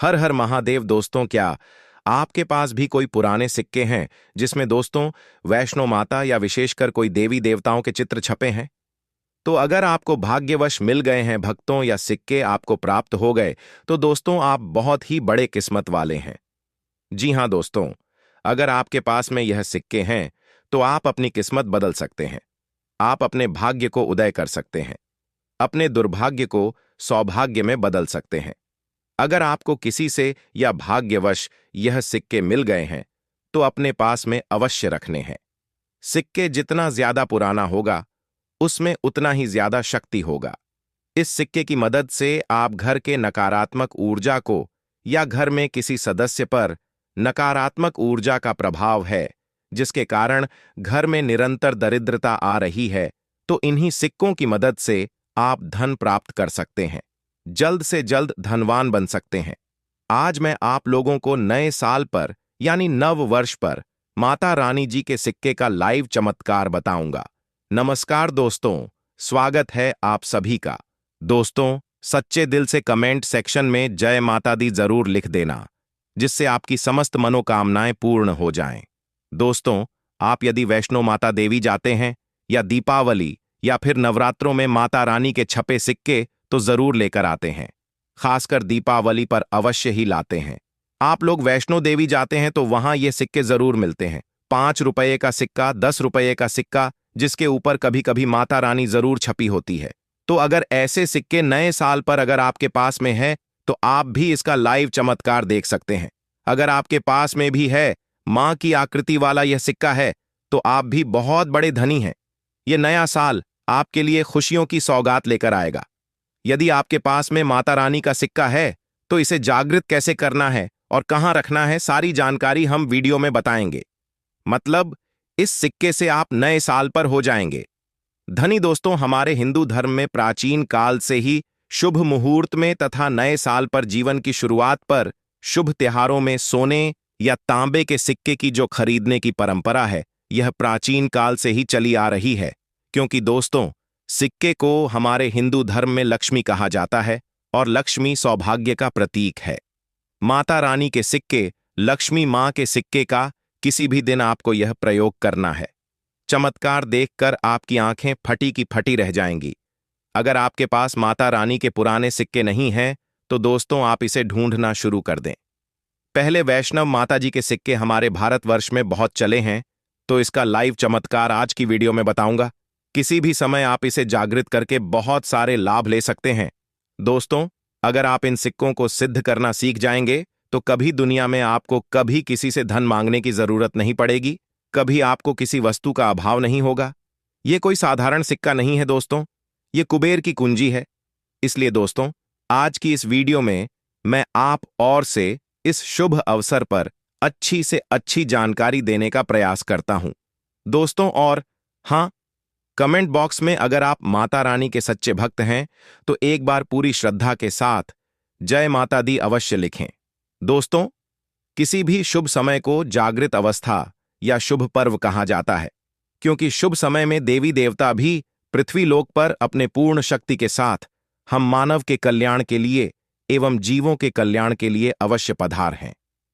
हर हर महादेव। दोस्तों, क्या आपके पास भी कोई पुराने सिक्के हैं जिसमें दोस्तों वैष्णो माता या विशेषकर कोई देवी देवताओं के चित्र छपे हैं? तो अगर आपको भाग्यवश मिल गए हैं भक्तों या सिक्के आपको प्राप्त हो गए, तो दोस्तों आप बहुत ही बड़े किस्मत वाले हैं। जी हां दोस्तों, अगर आपके पास में यह सिक्के हैं तो आप अपनी किस्मत बदल सकते हैं। आप अपने भाग्य को उदय कर सकते हैं, अपने दुर्भाग्य को सौभाग्य में बदल सकते हैं। अगर आपको किसी से या भाग्यवश यह सिक्के मिल गए हैं तो अपने पास में अवश्य रखने हैं। सिक्के जितना ज्यादा पुराना होगा उसमें उतना ही ज्यादा शक्ति होगा। इस सिक्के की मदद से आप घर के नकारात्मक ऊर्जा को या घर में किसी सदस्य पर नकारात्मक ऊर्जा का प्रभाव है जिसके कारण घर में निरंतर दरिद्रता आ रही है, तो इन्हीं सिक्कों की मदद से आप धन प्राप्त कर सकते हैं, जल्द से जल्द धनवान बन सकते हैं। आज मैं आप लोगों को नए साल पर यानी नव वर्ष पर माता रानी जी के सिक्के का लाइव चमत्कार बताऊंगा। नमस्कार दोस्तों, स्वागत है आप सभी का। दोस्तों, सच्चे दिल से कमेंट सेक्शन में जय माता दी जरूर लिख देना, जिससे आपकी समस्त मनोकामनाएं पूर्ण हो जाएं। दोस्तों, आप यदि वैष्णो माता देवी जाते हैं या दीपावली या फिर नवरात्रों में माता रानी के छपे सिक्के तो जरूर लेकर आते हैं। खासकर दीपावली पर अवश्य ही लाते हैं। आप लोग वैष्णो देवी जाते हैं तो वहां ये सिक्के जरूर मिलते हैं। 5 रुपये का सिक्का, 10 रुपये का सिक्का, जिसके ऊपर कभी कभी माता रानी जरूर छपी होती है। तो अगर ऐसे सिक्के नए साल पर अगर आपके पास में है तो आप भी इसका लाइव चमत्कार देख सकते हैं। अगर आपके पास में भी है मां की आकृति वाला यह सिक्का है तो आप भी बहुत बड़े धनी हैं। यह नया साल आपके लिए खुशियों की सौगात लेकर आएगा। यदि आपके पास में माता रानी का सिक्का है तो इसे जागृत कैसे करना है और कहां रखना है, सारी जानकारी हम वीडियो में बताएंगे। मतलब इस सिक्के से आप नए साल पर हो जाएंगे धनी। दोस्तों, हमारे हिंदू धर्म में प्राचीन काल से ही शुभ मुहूर्त में तथा नए साल पर जीवन की शुरुआत पर शुभ त्योहारों में सोने या तांबे के सिक्के की जो खरीदने की परंपरा है, यह प्राचीन काल से ही चली आ रही है। क्योंकि दोस्तों, सिक्के को हमारे हिंदू धर्म में लक्ष्मी कहा जाता है और लक्ष्मी सौभाग्य का प्रतीक है। माता रानी के सिक्के, लक्ष्मी मां के सिक्के का किसी भी दिन आपको यह प्रयोग करना है। चमत्कार देखकर आपकी आंखें फटी की फटी रह जाएंगी। अगर आपके पास माता रानी के पुराने सिक्के नहीं हैं तो दोस्तों आप इसे ढूंढना शुरू कर दें। पहले वैष्णव माता जी के सिक्के हमारे भारतवर्ष में बहुत चले हैं, तो इसका लाइव चमत्कार आज की वीडियो में बताऊंगा। किसी भी समय आप इसे जागृत करके बहुत सारे लाभ ले सकते हैं। दोस्तों, अगर आप इन सिक्कों को सिद्ध करना सीख जाएंगे तो कभी दुनिया में आपको कभी किसी से धन मांगने की जरूरत नहीं पड़ेगी, कभी आपको किसी वस्तु का अभाव नहीं होगा। ये कोई साधारण सिक्का नहीं है दोस्तों, ये कुबेर की कुंजी है। इसलिए दोस्तों, आज की इस वीडियो में मैं आप और से इस शुभ अवसर पर अच्छी से अच्छी जानकारी देने का प्रयास करता हूं दोस्तों। और हां, कमेंट बॉक्स में अगर आप माता रानी के सच्चे भक्त हैं तो एक बार पूरी श्रद्धा के साथ जय माता दी अवश्य लिखें। दोस्तों, किसी भी शुभ समय को जागृत अवस्था या शुभ पर्व कहा जाता है, क्योंकि शुभ समय में देवी देवता भी पृथ्वी लोक पर अपने पूर्ण शक्ति के साथ हम मानव के कल्याण के लिए एवं जीवों के कल्याण के लिए अवश्य पधार हैं।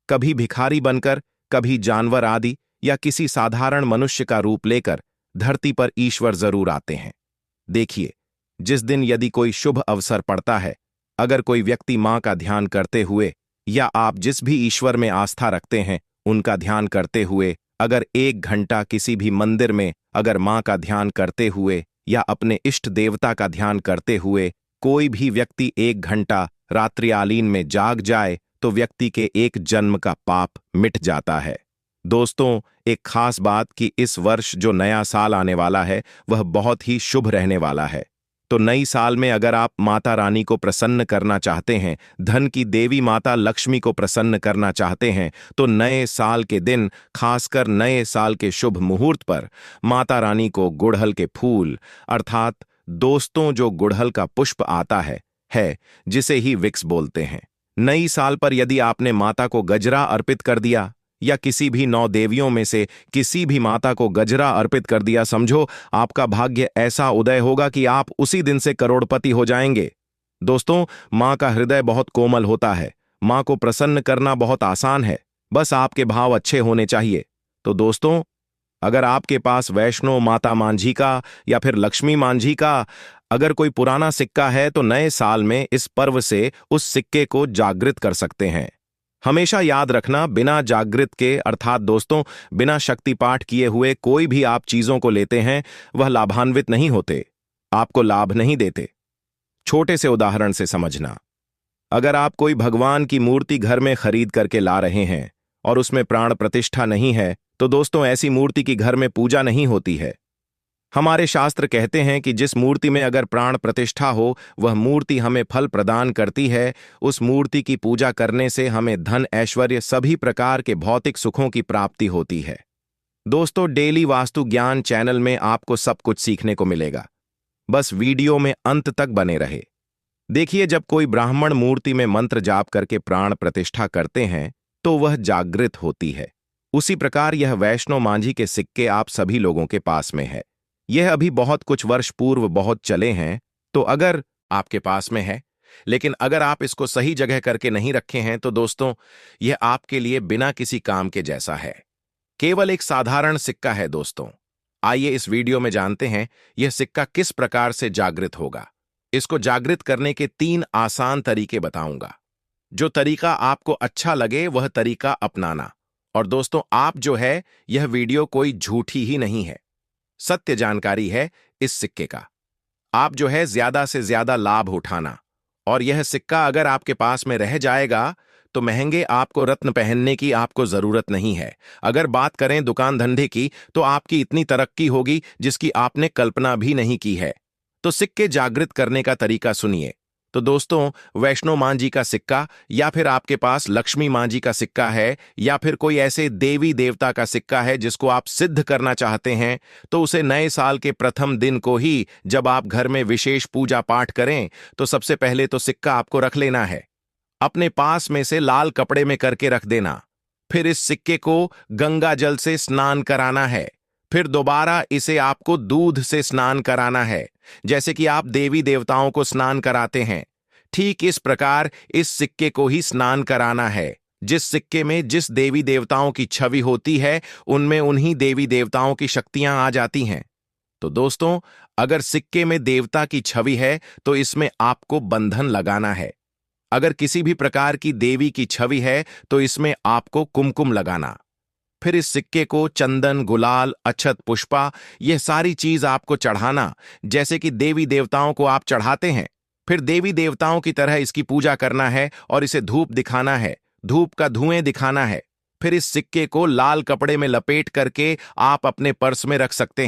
कभी भिखारी बनकर, कभी जानवर आदि या किसी साधारण मनुष्य का रूप लेकर धरती पर ईश्वर जरूर आते हैं। देखिए, जिस दिन यदि कोई शुभ अवसर पड़ता है, अगर कोई व्यक्ति मां का ध्यान करते हुए या आप जिस भी ईश्वर में आस्था रखते हैं उनका ध्यान करते हुए अगर 1 घंटा किसी भी मंदिर में अगर मां का ध्यान करते हुए या अपने इष्ट देवता का ध्यान करते हुए कोई भी व्यक्ति 1 घंटा रात्रिकालीन में जाग जाए तो व्यक्ति के 1 जन्म का पाप मिट जाता है। दोस्तों, एक खास बात कि इस वर्ष जो नया साल आने वाला है वह बहुत ही शुभ रहने वाला है। तो नई साल में अगर आप माता रानी को प्रसन्न करना चाहते हैं, धन की देवी माता लक्ष्मी को प्रसन्न करना चाहते हैं, तो नए साल के दिन, खासकर नए साल के शुभ मुहूर्त पर माता रानी को गुड़हल के फूल अर्थात दोस्तों जो गुड़हल का पुष्प आता है जिसे ही विक्स बोलते हैं। नई साल पर यदि आपने माता को गजरा अर्पित कर दिया या किसी भी 9 देवियों में से किसी भी माता को गजरा अर्पित कर दिया, समझो आपका भाग्य ऐसा उदय होगा कि आप उसी दिन से करोड़पति हो जाएंगे। दोस्तों, मां का हृदय बहुत कोमल होता है, माँ को प्रसन्न करना बहुत आसान है, बस आपके भाव अच्छे होने चाहिए। तो दोस्तों, अगर आपके पास वैष्णो माता मांझी का या फिर लक्ष्मी मांझी का अगर कोई पुराना सिक्का है तो नए साल में इस पर्व से उस सिक्के को जागृत कर सकते हैं। हमेशा याद रखना, बिना जागृत के अर्थात दोस्तों बिना शक्ति पाठ किए हुए कोई भी आप चीजों को लेते हैं वह लाभान्वित नहीं होते, आपको लाभ नहीं देते। छोटे से उदाहरण से समझना, अगर आप कोई भगवान की मूर्ति घर में खरीद करके ला रहे हैं और उसमें प्राण प्रतिष्ठा नहीं है तो दोस्तों ऐसी मूर्ति की घर में पूजा नहीं होती है। हमारे शास्त्र कहते हैं कि जिस मूर्ति में अगर प्राण प्रतिष्ठा हो वह मूर्ति हमें फल प्रदान करती है। उस मूर्ति की पूजा करने से हमें धन ऐश्वर्य सभी प्रकार के भौतिक सुखों की प्राप्ति होती है। दोस्तों, डेली वास्तु ज्ञान चैनल में आपको सब कुछ सीखने को मिलेगा, बस वीडियो में अंत तक बने रहे। देखिए, जब कोई ब्राह्मण मूर्ति में मंत्र जाप करके प्राण प्रतिष्ठा करते हैं तो वह जागृत होती है। उसी प्रकार यह वैष्णो मांझी के सिक्के आप सभी लोगों के पास में है। यह अभी बहुत कुछ वर्ष पूर्व बहुत चले हैं, तो अगर आपके पास में है, लेकिन अगर आप इसको सही जगह करके नहीं रखे हैं तो दोस्तों यह आपके लिए बिना किसी काम के जैसा है। केवल एक साधारण सिक्का है। दोस्तों, आइए इस वीडियो में जानते हैं यह सिक्का किस प्रकार से जागृत होगा। इसको जागृत करने के 3 आसान तरीके बताऊंगा। जो तरीका आपको अच्छा लगे वह तरीका अपनाना। और दोस्तों, आप जो है यह वीडियो कोई झूठी ही नहीं है, सत्य जानकारी है इस सिक्के का। आप जो है ज्यादा से ज्यादा लाभ उठाना। और यह सिक्का अगर आपके पास में रह जाएगा तो महंगे आपको रत्न पहनने की आपको जरूरत नहीं है। अगर बात करें दुकान धंधे की तो आपकी इतनी तरक्की होगी जिसकी आपने कल्पना भी नहीं की है। तो सिक्के जागृत करने का तरीका सुनिए। तो दोस्तों, वैष्णो मांझी का सिक्का या फिर आपके पास लक्ष्मी मांझी का सिक्का है या फिर कोई ऐसे देवी देवता का सिक्का है जिसको आप सिद्ध करना चाहते हैं, तो उसे नए साल के प्रथम दिन को ही जब आप घर में विशेष पूजा पाठ करें तो सबसे पहले तो सिक्का आपको रख लेना है, अपने पास में से लाल कपड़े में करके रख देना। फिर इस सिक्के को गंगा जल से स्नान कराना है। फिर दोबारा इसे आपको दूध से स्नान कराना है, जैसे कि आप देवी देवताओं को स्नान कराते हैं। ठीक इस प्रकार इस सिक्के को ही स्नान कराना है। जिस सिक्के में जिस देवी देवताओं की छवि होती है उनमें उन्हीं देवी देवताओं की शक्तियां आ जाती हैं। तो दोस्तों, अगर सिक्के में देवता की छवि है तो इसमें आपको बंधन लगाना है। अगर किसी भी प्रकार की देवी की छवि है तो इसमें आपको कुमकुम लगाना। फिर इस सिक्के को चंदन, गुलाल, अक्षत, पुष्पा यह सारी चीज आपको चढ़ाना, जैसे कि देवी देवताओं को आप चढ़ाते हैं। फिर देवी देवताओं की तरह इसकी पूजा करना है और इसे धूप दिखाना है, धूप का धुएं दिखाना है। फिर इस सिक्के को लाल कपड़े में लपेट करके आप अपने पर्स में रख सकते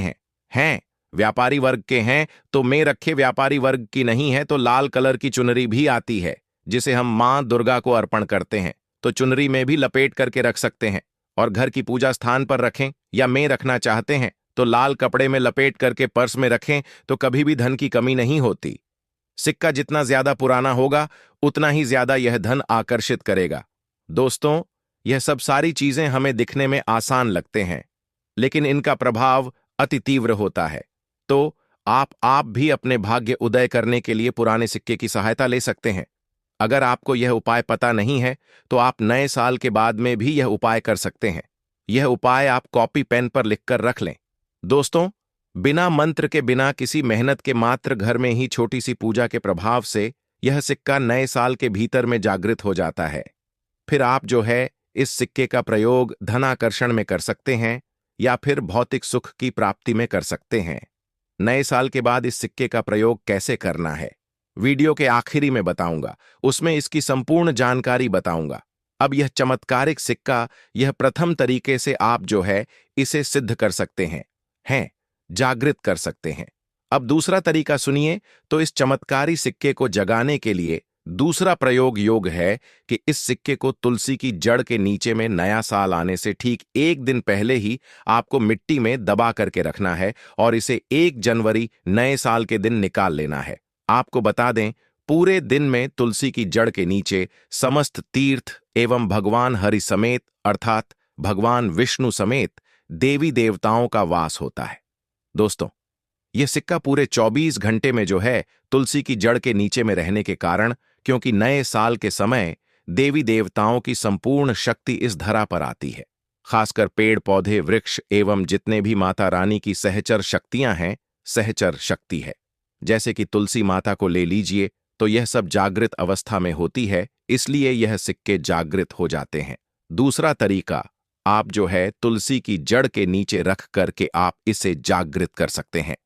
हैं व्यापारी वर्ग के हैं तो में रखे, व्यापारी वर्ग की नहीं है तो लाल कलर की चुनरी भी आती है जिसे हम मां दुर्गा को अर्पण करते हैं, तो चुनरी में भी लपेट करके रख सकते हैं। और घर की पूजा स्थान पर रखें या में रखना चाहते हैं तो लाल कपड़े में लपेट करके पर्स में रखें तो कभी भी धन की कमी नहीं होती। सिक्का जितना ज्यादा पुराना होगा उतना ही ज्यादा यह धन आकर्षित करेगा। दोस्तों, यह सब सारी चीजें हमें दिखने में आसान लगते हैं लेकिन इनका प्रभाव अति तीव्र होता है। तो आप भी अपने भाग्य उदय करने के लिए पुराने सिक्के की सहायता ले सकते हैं। अगर आपको यह उपाय पता नहीं है तो आप नए साल के बाद में भी यह उपाय कर सकते हैं। यह उपाय आप कॉपी पेन पर लिखकर रख लें। दोस्तों, बिना मंत्र के, बिना किसी मेहनत के, मात्र घर में ही छोटी सी पूजा के प्रभाव से यह सिक्का नए साल के भीतर में जागृत हो जाता है। फिर आप जो है इस सिक्के का प्रयोग धनाकर्षण में कर सकते हैं या फिर भौतिक सुख की प्राप्ति में कर सकते हैं। नए साल के बाद इस सिक्के का प्रयोग कैसे करना है वीडियो के आखिरी में बताऊंगा, उसमें इसकी संपूर्ण जानकारी बताऊंगा। अब यह चमत्कारिक सिक्का, यह प्रथम तरीके से आप जो है इसे सिद्ध कर सकते हैं जागृत कर सकते हैं। अब दूसरा तरीका सुनिए। तो इस चमत्कारी सिक्के को जगाने के लिए दूसरा प्रयोग योग है कि इस सिक्के को तुलसी की जड़ के नीचे में नया साल आने से ठीक 1 दिन पहले ही आपको मिट्टी में दबा करके रखना है और इसे 1 जनवरी नए साल के दिन निकाल लेना है। आपको बता दें, पूरे दिन में तुलसी की जड़ के नीचे समस्त तीर्थ एवं भगवान हरि समेत अर्थात भगवान विष्णु समेत देवी देवताओं का वास होता है। दोस्तों, यह सिक्का पूरे 24 घंटे में जो है तुलसी की जड़ के नीचे में रहने के कारण, क्योंकि नए साल के समय देवी देवताओं की संपूर्ण शक्ति इस धरा पर आती है। खासकर पेड़ पौधे, वृक्ष एवं जितने भी माता रानी की सहचर शक्तियां हैं, सहचर शक्ति है। जैसे कि तुलसी माता को ले लीजिए, तो यह सब जागृत अवस्था में होती है, इसलिए यह सिक्के जागृत हो जाते हैं। दूसरा तरीका, आप जो है तुलसी की जड़ के नीचे रख करके आप इसे जागृत कर सकते हैं।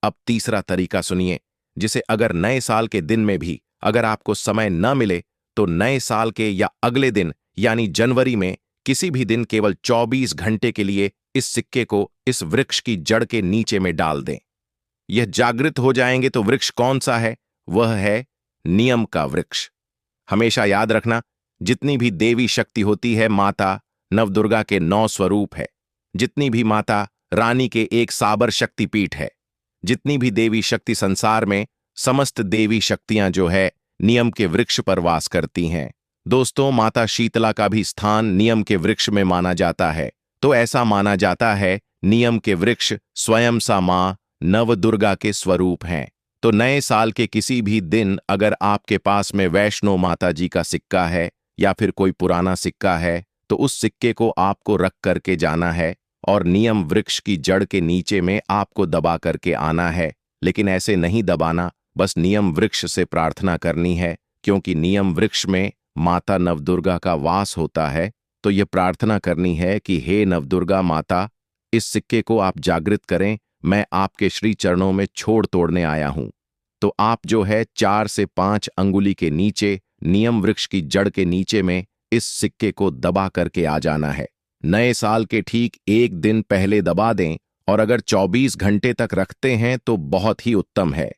अब तीसरा तरीका सुनिए, जिसे अगर नए साल के दिन में भी अगर आपको समय न मिले तो नए साल के या अगले दिन यानी जनवरी में किसी भी दिन केवल 24 घंटे के लिए इस सिक्के को इस वृक्ष की जड़ के नीचे में डाल दें। यह जागृत हो जाएंगे। तो वृक्ष कौन सा है? वह है नियम का वृक्ष। हमेशा याद रखना, जितनी भी देवी शक्ति होती है, माता नवदुर्गा के 9 स्वरूप है। जितनी भी माता रानी के एक साबर शक्तिपीठ है। जितनी भी देवी शक्ति संसार में, समस्त देवी शक्तियां जो है नियम के वृक्ष पर वास करती हैं। दोस्तों, माता शीतला का भी स्थान नियम के वृक्ष में माना जाता है। तो ऐसा माना जाता है नियम के वृक्ष स्वयं सा मां नवदुर्गा के स्वरूप हैं। तो नए साल के किसी भी दिन अगर आपके पास में वैष्णो माता जी का सिक्का है या फिर कोई पुराना सिक्का है, तो उस सिक्के को आपको रख करके जाना है और नियम वृक्ष की जड़ के नीचे में आपको दबा करके आना है। लेकिन ऐसे नहीं दबाना, बस नियम वृक्ष से प्रार्थना करनी है, क्योंकि नियम वृक्ष में माता नवदुर्गा का वास होता है। तो यह प्रार्थना करनी है कि हे नवदुर्गा माता, इस सिक्के को आप जागृत करें, मैं आपके श्री चरणों में छोड़ तोड़ने आया हूं। तो आप जो है 4 से 5 अंगुली के नीचे नियम वृक्ष की जड़ के नीचे में इस सिक्के को दबा करके आ जाना है। नए साल के ठीक 1 दिन पहले दबा दें, और अगर 24 घंटे तक रखते हैं तो बहुत ही उत्तम है।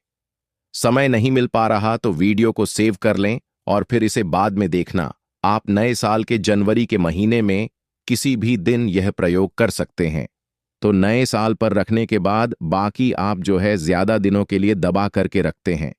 समय नहीं मिल पा रहा तो वीडियो को सेव कर लें और फिर इसे बाद में देखना। आप नए साल के जनवरी के महीने में किसी भी दिन यह प्रयोग कर सकते हैं। तो नए साल पर रखने के बाद बाकी आप जो है ज्यादा दिनों के लिए दबा करके रखते हैं।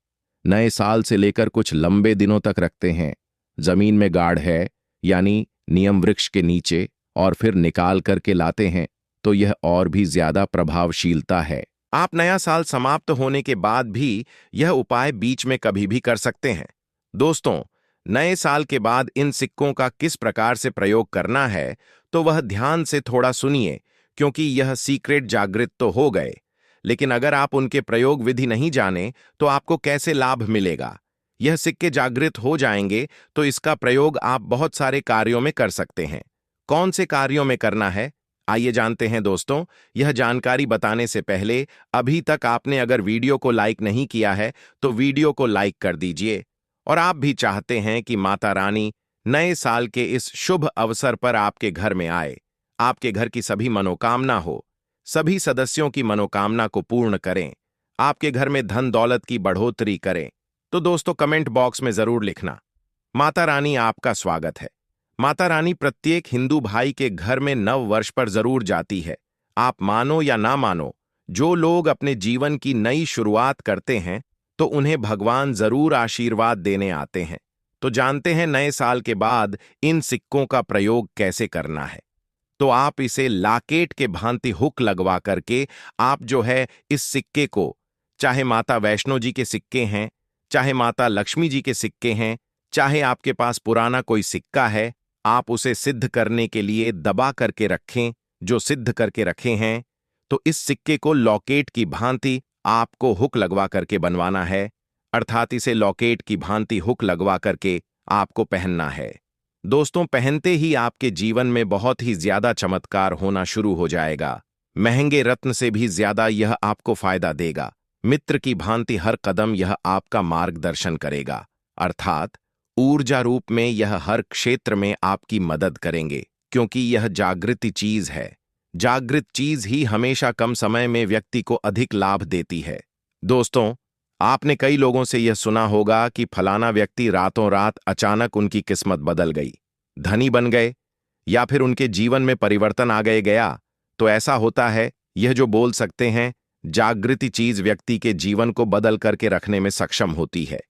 नए साल से लेकर कुछ लंबे दिनों तक रखते हैं। जमीन में गाड़ है यानी नियम वृक्ष के नीचे, और फिर निकाल करके लाते हैं, तो यह और भी ज्यादा प्रभावशीलता है। आप नया साल समाप्त होने के बाद भी यह उपाय बीच में कभी भी कर सकते हैं। दोस्तों, नए साल के बाद इन सिक्कों का किस प्रकार से प्रयोग करना है, तो वह ध्यान से थोड़ा सुनिए, क्योंकि यह सीक्रेट जागृत तो हो गए, लेकिन अगर आप उनके प्रयोग विधि नहीं जाने तो आपको कैसे लाभ मिलेगा। यह सिक्के जागृत हो जाएंगे तो इसका प्रयोग आप बहुत सारे कार्यों में कर सकते हैं। कौन से कार्यों में करना है, आइए जानते हैं। दोस्तों, यह जानकारी बताने से पहले अभी तक आपने अगर वीडियो को लाइक नहीं किया है तो वीडियो को लाइक कर दीजिए, और आप भी चाहते हैं कि माता रानी नए साल के इस शुभ अवसर पर आपके घर में आए, आपके घर की सभी मनोकामना हो, सभी सदस्यों की मनोकामना को पूर्ण करें, आपके घर में धन दौलत की बढ़ोतरी करें, तो दोस्तों कमेंट बॉक्स में जरूर लिखना, माता रानी आपका स्वागत है। माता रानी प्रत्येक हिंदू भाई के घर में नव वर्ष पर जरूर जाती है। आप मानो या ना मानो, जो लोग अपने जीवन की नई शुरुआत करते हैं तो उन्हें भगवान जरूर आशीर्वाद देने आते हैं। तो जानते हैं नए साल के बाद इन सिक्कों का प्रयोग कैसे करना है। तो आप इसे लाकेट के भांति हुक लगवा करके आप जो है इस सिक्के को, चाहे माता वैष्णो जी के सिक्के हैं, चाहे माता लक्ष्मी जी के सिक्के हैं, चाहे आपके पास पुराना कोई सिक्का है, आप उसे सिद्ध करने के लिए दबा करके रखें। जो सिद्ध करके रखे हैं, तो इस सिक्के को लॉकेट की भांति आपको हुक लगवा करके बनवाना है, अर्थात इसे लॉकेट की भांति हुक लगवा करके आपको पहनना है। दोस्तों, पहनते ही आपके जीवन में बहुत ही ज्यादा चमत्कार होना शुरू हो जाएगा। महंगे रत्न से भी ज्यादा यह आपको फायदा देगा। मित्र की भांति हर कदम यह आपका मार्गदर्शन करेगा, अर्थात ऊर्जा रूप में यह हर क्षेत्र में आपकी मदद करेंगे, क्योंकि यह जागृति चीज है। जागृत चीज ही हमेशा कम समय में व्यक्ति को अधिक लाभ देती है। दोस्तों, आपने कई लोगों से यह सुना होगा कि फलाना व्यक्ति रातों रात अचानक उनकी किस्मत बदल गई, धनी बन गए, या फिर उनके जीवन में परिवर्तन आ गया। तो ऐसा होता है, यह जो बोल सकते हैं, जागृति चीज व्यक्ति के जीवन को बदल करके रखने में सक्षम होती है।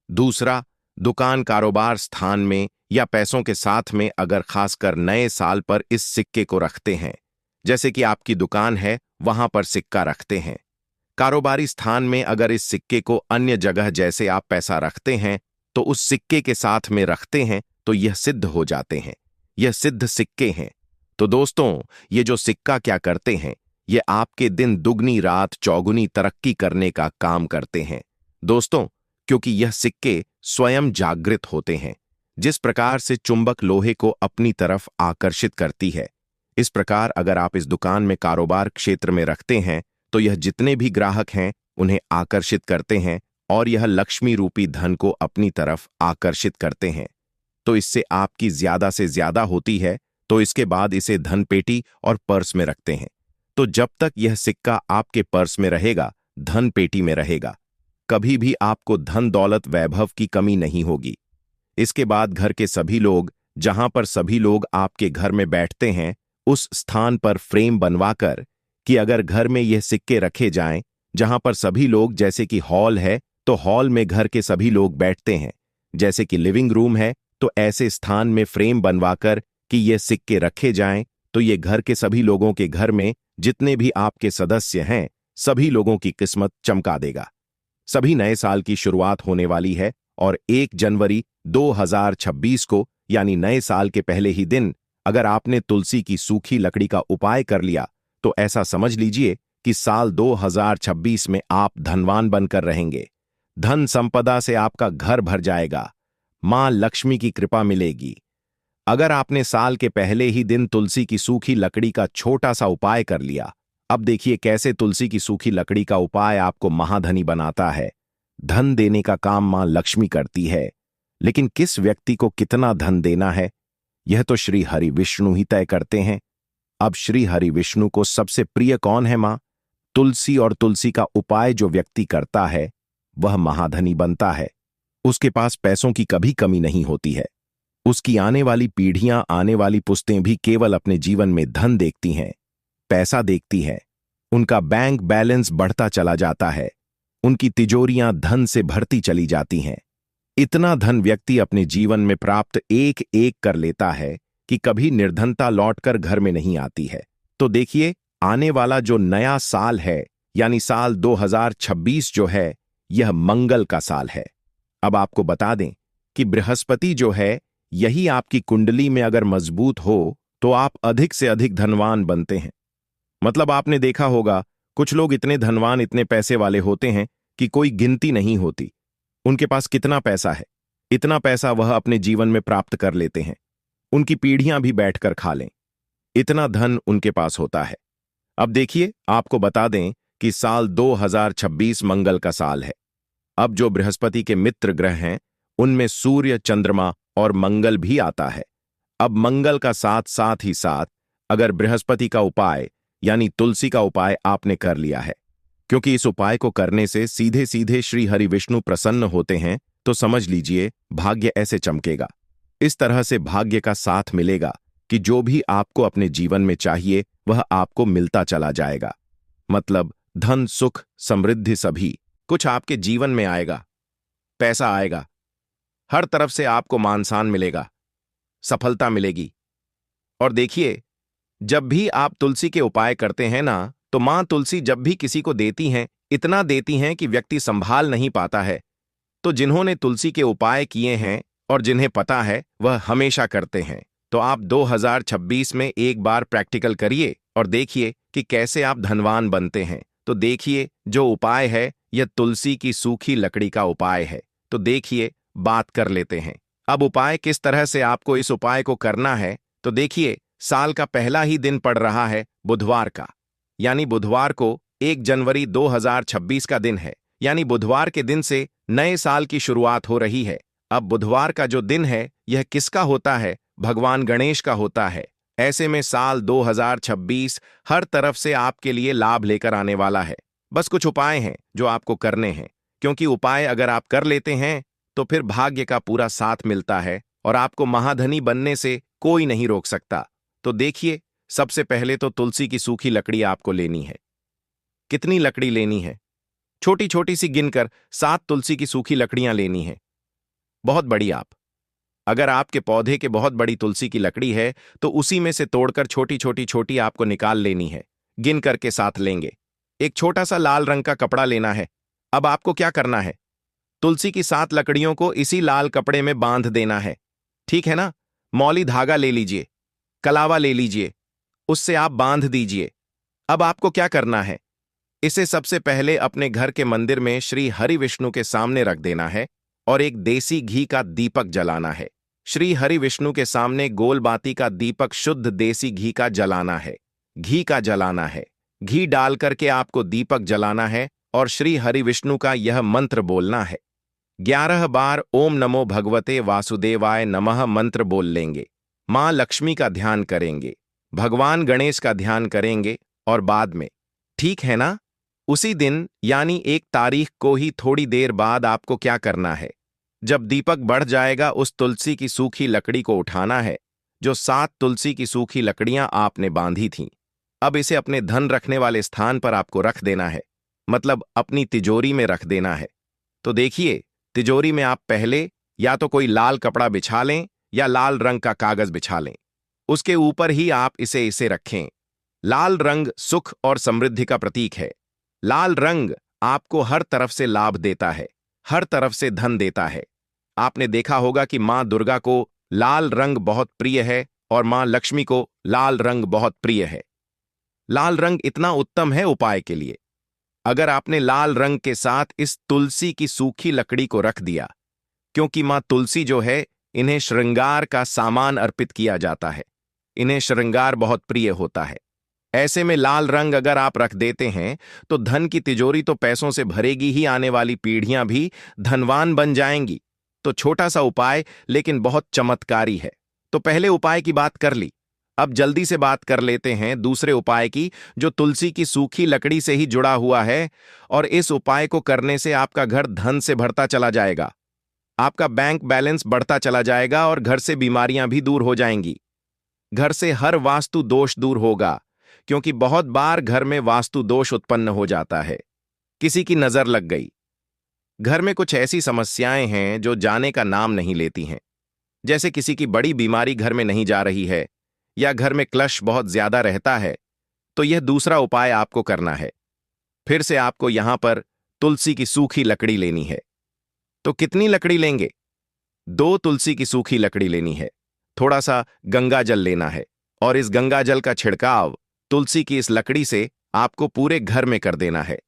दूसरा, दुकान कारोबार स्थान में या पैसों के साथ में अगर खासकर नए साल पर इस सिक्के को रखते हैं, जैसे कि आपकी दुकान है वहां पर सिक्का रखते हैं, कारोबारी स्थान में अगर इस सिक्के को अन्य जगह जैसे आप पैसा रखते हैं तो उस सिक्के के साथ में रखते हैं, तो यह सिद्ध हो जाते हैं। यह सिद्ध सिक्के हैं। तो दोस्तों, ये जो सिक्का क्या करते हैं, ये आपके दिन दुगनी रात चौगुनी तरक्की करने का काम करते हैं दोस्तों, क्योंकि यह सिक्के स्वयं जागृत होते हैं। जिस प्रकार से चुंबक लोहे को अपनी तरफ आकर्षित करती है, इस प्रकार अगर आप इस दुकान में कारोबार क्षेत्र में रखते हैं तो यह जितने भी ग्राहक हैं उन्हें आकर्षित करते हैं और यह लक्ष्मी रूपी धन को अपनी तरफ आकर्षित करते हैं। तो इससे आपकी ज्यादा से ज्यादा होती है, तो इसके बाद इसे धन पेटी और पर्स में रखते हैं। तो जब तक यह सिक्का आपके पर्स में रहेगा, धन पेटी में रहेगा, कभी भी आपको धन दौलत वैभव की कमी नहीं होगी। इसके बाद घर के सभी लोग, जहां पर सभी लोग आपके घर में बैठते हैं, उस स्थान पर फ्रेम बनवाकर कि अगर घर में यह सिक्के रखे जाएं, जहां पर सभी लोग, जैसे कि हॉल है तो हॉल में घर के सभी लोग बैठते हैं, जैसे कि लिविंग रूम है तो ऐसे स्थान में फ्रेम बनवाकर कि ये सिक्के रखे जाएं, तो ये घर के सभी लोगों के घर में जितने भी आपके सदस्य हैं, सभी लोगों की किस्मत चमका देगा। सभी नए साल की शुरुआत होने वाली है और 1 जनवरी 2026 को, यानी नए साल के पहले ही दिन, अगर आपने तुलसी की सूखी लकड़ी का उपाय कर लिया तो ऐसा समझ लीजिए कि साल 2026 में आप धनवान बनकर रहेंगे। धन संपदा से आपका घर भर जाएगा। मां लक्ष्मी की कृपा मिलेगी। अगर आपने साल के पहले ही दिन तुलसी की सूखी लकड़ी का छोटा सा उपाय कर लिया, अब देखिए कैसे तुलसी की सूखी लकड़ी का उपाय आपको महाधनी बनाता है। धन देने का काम मां लक्ष्मी करती है, लेकिन किस व्यक्ति को कितना धन देना है, यह तो श्री हरि विष्णु ही तय करते हैं। अब श्री हरि विष्णु को सबसे प्रिय कौन है? मां तुलसी। और तुलसी का उपाय जो व्यक्ति करता है वह महाधनी बनता है। उसके पास पैसों की कभी कमी नहीं होती है। उसकी आने वाली पीढ़ियां, आने वाली पुश्तें भी केवल अपने जीवन में धन देखती हैं, पैसा देखती हैं। उनका बैंक बैलेंस बढ़ता चला जाता है, उनकी तिजोरियां धन से भरती चली जाती हैं। इतना धन व्यक्ति अपने जीवन में प्राप्त एक एक कर लेता है कि कभी निर्धनता लौटकर घर में नहीं आती है। तो देखिए, आने वाला जो नया साल है, यानी साल 2026 जो है, यह मंगल का साल है। अब आपको बता दें कि बृहस्पति जो है, यही आपकी कुंडली में अगर मजबूत हो तो आप अधिक से अधिक धनवान बनते हैं। मतलब आपने देखा होगा, कुछ लोग इतने धनवान, इतने पैसे वाले होते हैं कि कोई गिनती नहीं होती। उनके पास कितना पैसा है, इतना पैसा वह अपने जीवन में प्राप्त कर लेते हैं, उनकी पीढ़ियां भी बैठकर खा लें, इतना धन उनके पास होता है। अब देखिए, आपको बता दें कि साल 2026 मंगल का साल है। अब जो बृहस्पति के मित्र ग्रह हैं, उनमें सूर्य, चंद्रमा और मंगल भी आता है। अब मंगल का साथ साथ ही साथ अगर बृहस्पति का उपाय यानी तुलसी का उपाय आपने कर लिया है, क्योंकि इस उपाय को करने से सीधे सीधे श्री हरि विष्णु प्रसन्न होते हैं, तो समझ लीजिए भाग्य ऐसे चमकेगा। इस तरह से भाग्य का साथ मिलेगा कि जो भी आपको अपने जीवन में चाहिए वह आपको मिलता चला जाएगा। मतलब धन, सुख, समृद्धि सभी कुछ आपके जीवन में आएगा। पैसा आएगा, हर तरफ से आपको मान सम्मान मिलेगा, सफलता मिलेगी। और देखिए, जब भी आप तुलसी के उपाय करते हैं ना, तो मां तुलसी जब भी किसी को देती हैं, इतना देती हैं कि व्यक्ति संभाल नहीं पाता है। तो जिन्होंने तुलसी के उपाय किए हैं और जिन्हें पता है, वह हमेशा करते हैं। तो आप 2026 में एक बार प्रैक्टिकल करिए और देखिए कि कैसे आप धनवान बनते हैं। तो देखिए, जो उपाय है यह तुलसी की सूखी लकड़ी का उपाय है। तो देखिए, बात कर लेते हैं। अब उपाय किस तरह से आपको इस उपाय को करना है, तो देखिए, साल का पहला ही दिन पड़ रहा है बुधवार का, यानी बुधवार को 1 जनवरी 2026 का दिन है, यानी बुधवार के दिन से नए साल की शुरुआत हो रही है। अब बुधवार का जो दिन है यह किसका होता है? भगवान गणेश का होता है। ऐसे में साल 2026 हर तरफ से आपके लिए लाभ लेकर आने वाला है। बस कुछ उपाय हैं जो आपको करने हैं, क्योंकि उपाय अगर आप कर लेते हैं तो फिर भाग्य का पूरा साथ मिलता है और आपको महाधनी बनने से कोई नहीं रोक सकता। तो देखिए, सबसे पहले तो तुलसी की सूखी लकड़ी आपको लेनी है। कितनी लकड़ी लेनी है? छोटी छोटी सी गिनकर 7 तुलसी की सूखी लकड़ियां लेनी है। बहुत बड़ी आप, अगर आपके पौधे के बहुत बड़ी तुलसी की लकड़ी है तो उसी में से तोड़कर छोटी छोटी छोटी आपको निकाल लेनी है। गिन करके साथ लेंगे। एक छोटा सा लाल रंग का कपड़ा लेना है। अब आपको क्या करना है? तुलसी की 7 लकड़ियों को इसी लाल कपड़े में बांध देना है। ठीक है ना? मौली धागा ले लीजिए, कलावा ले लीजिए, उससे आप बांध दीजिए। अब आपको क्या करना है? इसे सबसे पहले अपने घर के मंदिर में श्री हरि विष्णु के सामने रख देना है और एक देसी घी का दीपक जलाना है। श्री हरि विष्णु के सामने गोल बाती का दीपक शुद्ध देसी घी का जलाना है। घी का जलाना है। घी डाल करके आपको दीपक जलाना है और श्री हरि विष्णु का यह मंत्र बोलना है। 11 बार ओम नमो भगवते वासुदेवाय नमः मंत्र बोल लेंगे। मां लक्ष्मी का ध्यान करेंगे, भगवान गणेश का ध्यान करेंगे और बाद में, ठीक है ना? उसी दिन यानी 1 तारीख को ही थोड़ी देर बाद आपको क्या करना है? जब दीपक बढ़ जाएगा उस तुलसी की सूखी लकड़ी को उठाना है, जो 7 तुलसी की सूखी लकड़ियां आपने बांधी थीं। अब इसे अपने धन रखने वाले स्थान पर आपको रख देना है, मतलब अपनी तिजोरी में रख देना है। तो देखिए, तिजोरी में आप पहले या तो कोई लाल कपड़ा बिछा लें या लाल रंग का कागज बिछा लें। उसके ऊपर ही आप इसे रखें। लाल रंग सुख और समृद्धि का प्रतीक है। लाल रंग आपको हर तरफ से लाभ देता है, हर तरफ से धन देता है। आपने देखा होगा कि मां दुर्गा को लाल रंग बहुत प्रिय है और मां लक्ष्मी को लाल रंग बहुत प्रिय है। लाल रंग इतना उत्तम है उपाय के लिए। अगर आपने लाल रंग के साथ इस तुलसी की सूखी लकड़ी को रख दिया, क्योंकि मां तुलसी जो है, इन्हें श्रृंगार का सामान अर्पित किया जाता है। इन्हें श्रृंगार बहुत प्रिय होता है। ऐसे में लाल रंग अगर आप रख देते हैं तो धन की तिजोरी तो पैसों से भरेगी ही, आने वाली पीढ़ियां भी धनवान बन जाएंगी। तो छोटा सा उपाय लेकिन बहुत चमत्कारी है। तो पहले उपाय की बात कर ली, अब जल्दी से बात कर लेते हैं दूसरे उपाय की, जो तुलसी की सूखी लकड़ी से ही जुड़ा हुआ है। और इस उपाय को करने से आपका घर धन से भरता चला जाएगा, आपका बैंक बैलेंस बढ़ता चला जाएगा और घर से बीमारियां भी दूर हो जाएंगी। घर से हर वास्तु दोष दूर होगा, क्योंकि बहुत बार घर में वास्तु दोष उत्पन्न हो जाता है। किसी की नजर लग गई, घर में कुछ ऐसी समस्याएं हैं जो जाने का नाम नहीं लेती हैं। जैसे किसी की बड़ी बीमारी घर में नहीं जा रही है, या घर में क्लश बहुत ज्यादा रहता है। तो यह दूसरा उपाय आपको करना है। फिर से आपको यहां पर तुलसी की सूखी लकड़ी लेनी है। तो कितनी लकड़ी लेंगे? 2 तुलसी की सूखी लकड़ी लेनी है। थोड़ा सा गंगा जल लेना है और इस गंगा जल का छिड़काव तुलसी की इस लकड़ी से आपको पूरे घर में कर देना है।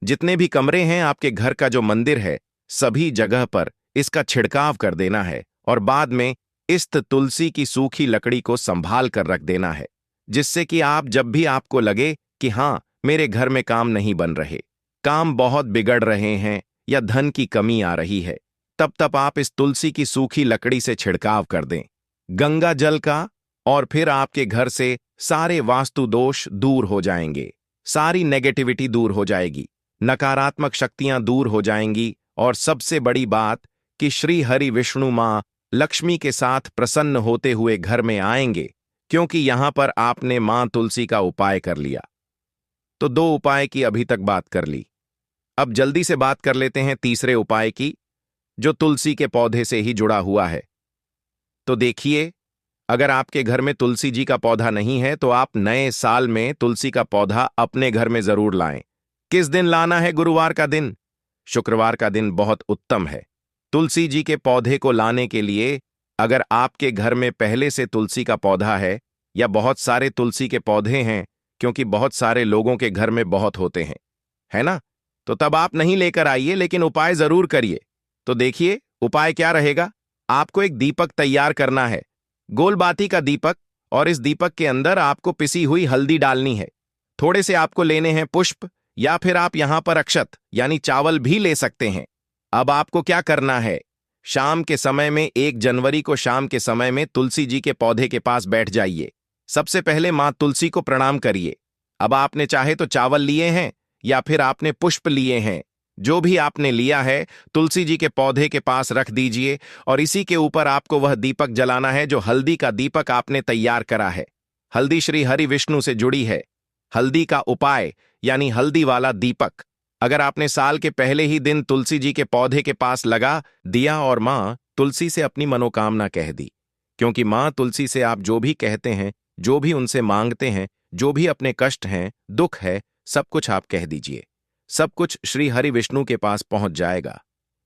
जितने भी कमरे हैं आपके घर का, जो मंदिर है, सभी जगह पर इसका छिड़काव कर देना है और बाद में इस तुलसी की सूखी लकड़ी को संभाल कर रख देना है, जिससे कि आप जब भी आपको लगे कि हां, मेरे घर में काम नहीं बन रहे, काम बहुत बिगड़ रहे हैं या धन की कमी आ रही है, तब आप इस तुलसी की सूखी लकड़ी से छिड़काव कर दें गंगा जल का, और फिर आपके घर से सारे वास्तु दोष दूर हो जाएंगे, सारी नेगेटिविटी दूर हो जाएगी, नकारात्मक शक्तियां दूर हो जाएंगी। और सबसे बड़ी बात कि श्री हरि विष्णु मां लक्ष्मी के साथ प्रसन्न होते हुए घर में आएंगे, क्योंकि यहां पर आपने मां तुलसी का उपाय कर लिया। तो 2 उपाय की अभी तक बात कर ली। अब जल्दी से बात कर लेते हैं तीसरे उपाय की, जो तुलसी के पौधे से ही जुड़ा हुआ है। तो देखिए, अगर आपके घर में तुलसी जी का पौधा नहीं है तो आप नए साल में तुलसी का पौधा अपने घर में जरूर लाएं। किस दिन लाना है? गुरुवार का दिन, शुक्रवार का दिन बहुत उत्तम है तुलसी जी के पौधे को लाने के लिए। अगर आपके घर में पहले से तुलसी का पौधा है या बहुत सारे तुलसी के पौधे हैं, क्योंकि बहुत सारे लोगों के घर में बहुत होते हैं, है ना? तो तब आप नहीं लेकर आइए, लेकिन उपाय जरूर करिए। तो देखिए, उपाय क्या रहेगा? आपको एक दीपक तैयार करना है, गोल बाती का दीपक, और इस दीपक के अंदर आपको पिसी हुई हल्दी डालनी है। थोड़े से आपको लेने हैं पुष्प, या फिर आप यहां पर अक्षत यानी चावल भी ले सकते हैं। अब आपको क्या करना है? शाम के समय में 1 जनवरी को शाम के समय में तुलसी जी के पौधे के पास बैठ जाइए। सबसे पहले मां तुलसी को प्रणाम करिए। अब आपने चाहे तो चावल लिए हैं या फिर आपने पुष्प लिए हैं, जो भी आपने लिया है तुलसी जी के पौधे के पास रख दीजिए और इसी के ऊपर आपको वह दीपक जलाना है जो हल्दी का दीपक आपने तैयार करा है। हल्दी श्री हरि विष्णु से जुड़ी है। हल्दी का उपाय यानी हल्दी वाला दीपक अगर आपने साल के पहले ही दिन तुलसी जी के पौधे के पास लगा दिया और मां तुलसी से अपनी मनोकामना कह दी, क्योंकि मां तुलसी से आप जो भी कहते हैं, जो भी उनसे मांगते हैं, जो भी अपने कष्ट हैं, दुख है, सब कुछ आप कह दीजिए। सब कुछ श्री हरि विष्णु के पास पहुंच जाएगा।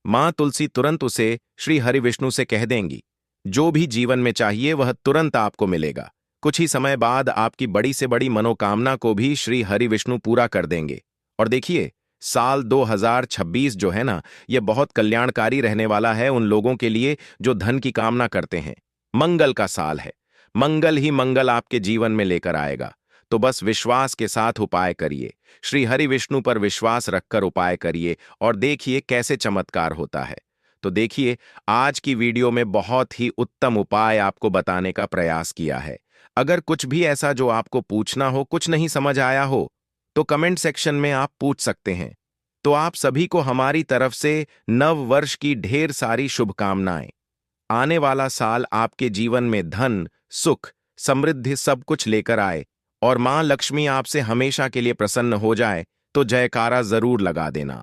मां तुलसी तुरंत उसे श्री हरि विष्णु से कह देंगी, जो भी जीवन में चाहिए वह तुरंत आपको मिलेगा। कुछ ही समय बाद आपकी बड़ी से बड़ी मनोकामना को भी श्री हरि विष्णु पूरा कर देंगे। और देखिए, साल 2026 जो है ना, यह बहुत कल्याणकारी रहने वाला है उन लोगों के लिए जो धन की कामना करते हैं। मंगल का साल है। मंगल ही मंगल आपके जीवन में लेकर आएगा। तो बस विश्वास के साथ उपाय करिए, श्री हरि विष्णु पर विश्वास रखकर उपाय करिए और देखिए कैसे चमत्कार होता है। तो देखिए, आज की वीडियो में बहुत ही उत्तम उपाय आपको बताने का प्रयास किया है। अगर कुछ भी ऐसा जो आपको पूछना हो, कुछ नहीं समझ आया हो, तो कमेंट सेक्शन में आप पूछ सकते हैं। तो आप सभी को हमारी तरफ से नव वर्ष की ढेर सारी शुभकामनाएं। आने वाला साल आपके जीवन में धन, सुख, समृद्धि सब कुछ लेकर आए और मां लक्ष्मी आपसे हमेशा के लिए प्रसन्न हो जाए। तो जयकारा जरूर लगा देना।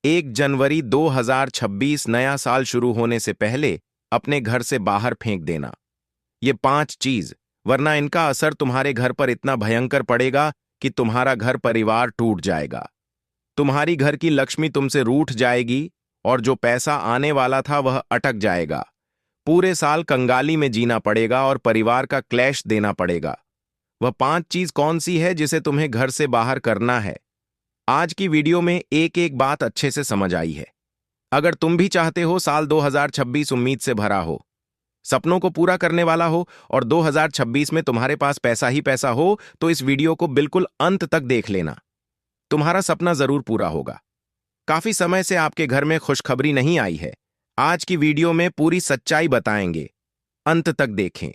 1 जनवरी 2026 नया साल शुरू होने से पहले अपने घर से बाहर फेंक देना ये 5 चीज, वरना इनका असर तुम्हारे घर पर इतना भयंकर पड़ेगा कि तुम्हारा घर परिवार टूट जाएगा। तुम्हारी घर की लक्ष्मी तुमसे रूठ जाएगी और जो पैसा आने वाला था वह अटक जाएगा। पूरे साल कंगाली में जीना पड़ेगा और परिवार का क्लेश देना पड़ेगा। वह 5 चीज कौन सी है जिसे तुम्हें घर से बाहर करना है? आज की वीडियो में एक एक बात अच्छे से समझ आई है। अगर तुम भी चाहते हो साल 2026 उम्मीद से भरा हो, सपनों को पूरा करने वाला हो और 2026 में तुम्हारे पास पैसा ही पैसा हो, तो इस वीडियो को बिल्कुल अंत तक देख लेना। तुम्हारा सपना जरूर पूरा होगा। काफी समय से आपके घर में खुशखबरी नहीं आई है। आज की वीडियो में पूरी सच्चाई बताएंगे, अंत तक देखें।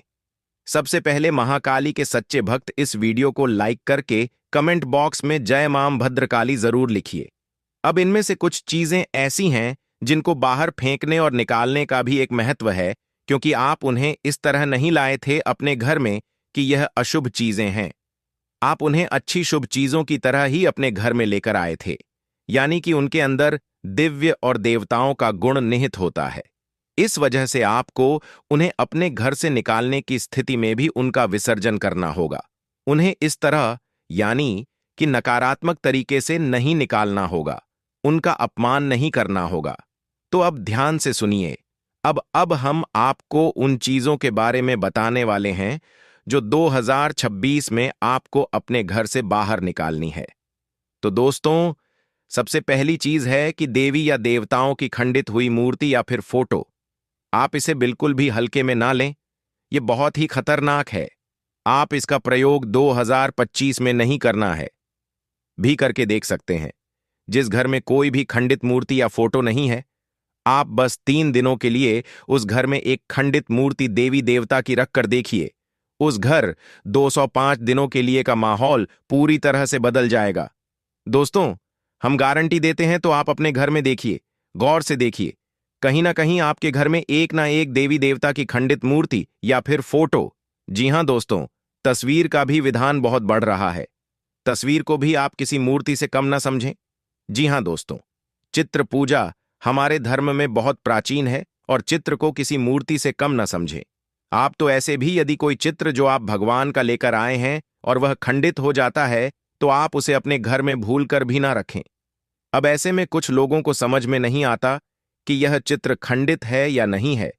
सबसे पहले महाकाली के सच्चे भक्त इस वीडियो को लाइक करके कमेंट बॉक्स में जय मां भद्रकाली जरूर लिखिए। अब इनमें से कुछ चीजें ऐसी हैं जिनको बाहर फेंकने और निकालने का भी एक महत्व है, क्योंकि आप उन्हें इस तरह नहीं लाए थे अपने घर में कि यह अशुभ चीजें हैं। आप उन्हें अच्छी शुभ चीजों की तरह ही अपने घर में लेकर आए थे, यानी कि उनके अंदर दिव्य और देवताओं का गुण निहित होता है। इस वजह से आपको उन्हें अपने घर से निकालने की स्थिति में भी उनका विसर्जन करना होगा। उन्हें इस तरह, यानी कि नकारात्मक तरीके से नहीं निकालना होगा, उनका अपमान नहीं करना होगा। तो अब ध्यान से सुनिए। अब हम आपको उन चीजों के बारे में बताने वाले हैं जो 2026 में आपको अपने घर से बाहर निकालनी है। तो दोस्तों, सबसे पहली चीज है कि देवी या देवताओं की खंडित हुई मूर्ति या फिर फोटो। आप इसे बिल्कुल भी हल्के में ना लें, यह बहुत ही खतरनाक है। आप इसका प्रयोग 2025 में नहीं करना है भी करके देख सकते हैं। जिस घर में कोई भी खंडित मूर्ति या फोटो नहीं है, आप बस 3 दिनों के लिए उस घर में एक खंडित मूर्ति देवी देवता की रखकर देखिए। उस घर 205 दिनों के लिए का माहौल पूरी तरह से बदल जाएगा। दोस्तों, हम गारंटी देते हैं, तो आप अपने घर में देखिए, गौर से देखिए। कहीं ना कहीं आपके घर में एक ना एक देवी देवता की खंडित मूर्ति या फिर फोटो, जी हां दोस्तों, तस्वीर का भी विधान बहुत बढ़ रहा है। तस्वीर को भी आप किसी मूर्ति से कम ना समझें। जी हां दोस्तों, चित्र पूजा हमारे धर्म में बहुत प्राचीन है और चित्र को किसी मूर्ति से कम न समझें। आप तो ऐसे भी यदि कोई चित्र जो आप भगवान का लेकर आए हैं और वह खंडित हो जाता है, तो आप उसे अपने घर में भूल कर भी ना रखें। अब ऐसे में कुछ लोगों को समझ में नहीं आता कि यह चित्र खंडित है या नहीं है,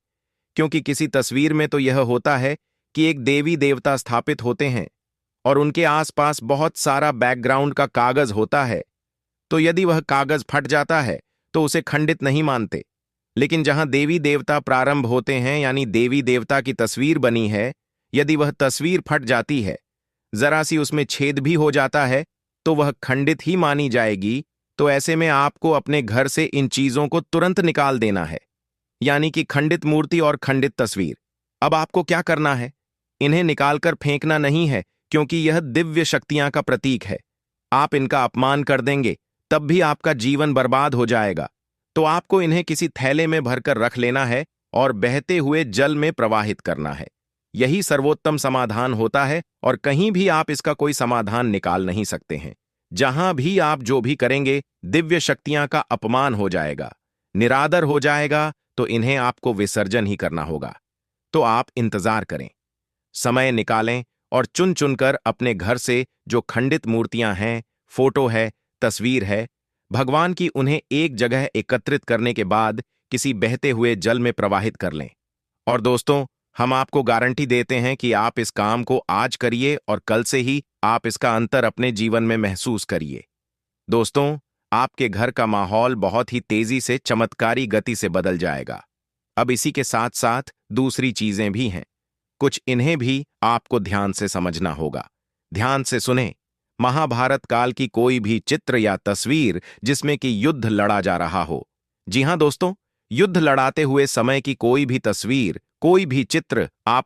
क्योंकि किसी तस्वीर में तो यह होता है कि एक देवी देवता स्थापित होते हैं और उनके आसपास बहुत सारा बैकग्राउंड का कागज होता है। तो यदि वह कागज फट जाता है तो उसे खंडित नहीं मानते। लेकिन जहां देवी देवता प्रारंभ होते हैं, यानी देवी देवता की तस्वीर बनी है, यदि वह तस्वीर फट जाती है, जरा सी उसमें छेद भी हो जाता है, तो वह खंडित ही मानी जाएगी। तो ऐसे में आपको अपने घर से इन चीजों को तुरंत निकाल देना है, यानी कि खंडित मूर्ति और खंडित तस्वीर। अब आपको क्या करना है? इन्हें निकालकर फेंकना नहीं है, क्योंकि यह दिव्य शक्तियां का प्रतीक है। आप इनका अपमान कर देंगे तब भी आपका जीवन बर्बाद हो जाएगा। तो आपको इन्हें किसी थैले में भरकर रख लेना है और बहते हुए जल में प्रवाहित करना है। यही सर्वोत्तम समाधान होता है और कहीं भी आप इसका कोई समाधान निकाल नहीं सकते हैं। जहां भी आप जो भी करेंगे, दिव्य शक्तियां का अपमान हो जाएगा, निरादर हो जाएगा। तो इन्हें आपको विसर्जन ही करना होगा। तो आप इंतजार करें, समय निकालें और चुन चुनकर अपने घर से जो खंडित मूर्तियां हैं, फोटो है, तस्वीर है, भगवान की, उन्हें एक जगह एकत्रित करने के बाद किसी बहते हुए जल में प्रवाहित कर लें और दोस्तों, हम आपको गारंटी देते हैं कि आप इस काम को आज करिए और कल से ही आप इसका अंतर अपने जीवन में महसूस करिए। दोस्तों, आपके घर का माहौल बहुत ही तेजी से चमत्कारी गति से बदल जाएगा। अब इसी के साथ साथ दूसरी चीजें भी हैं, कुछ इन्हें भी आपको ध्यान से समझना होगा। ध्यान से सुने। महाभारत काल की कोई भी चित्र या तस्वीर जिसमें कि युद्ध लड़ा जा रहा हो, जी हां दोस्तों, युद्ध लड़ाते हुए समय की कोई भी तस्वीर, कोई भी चित्र आप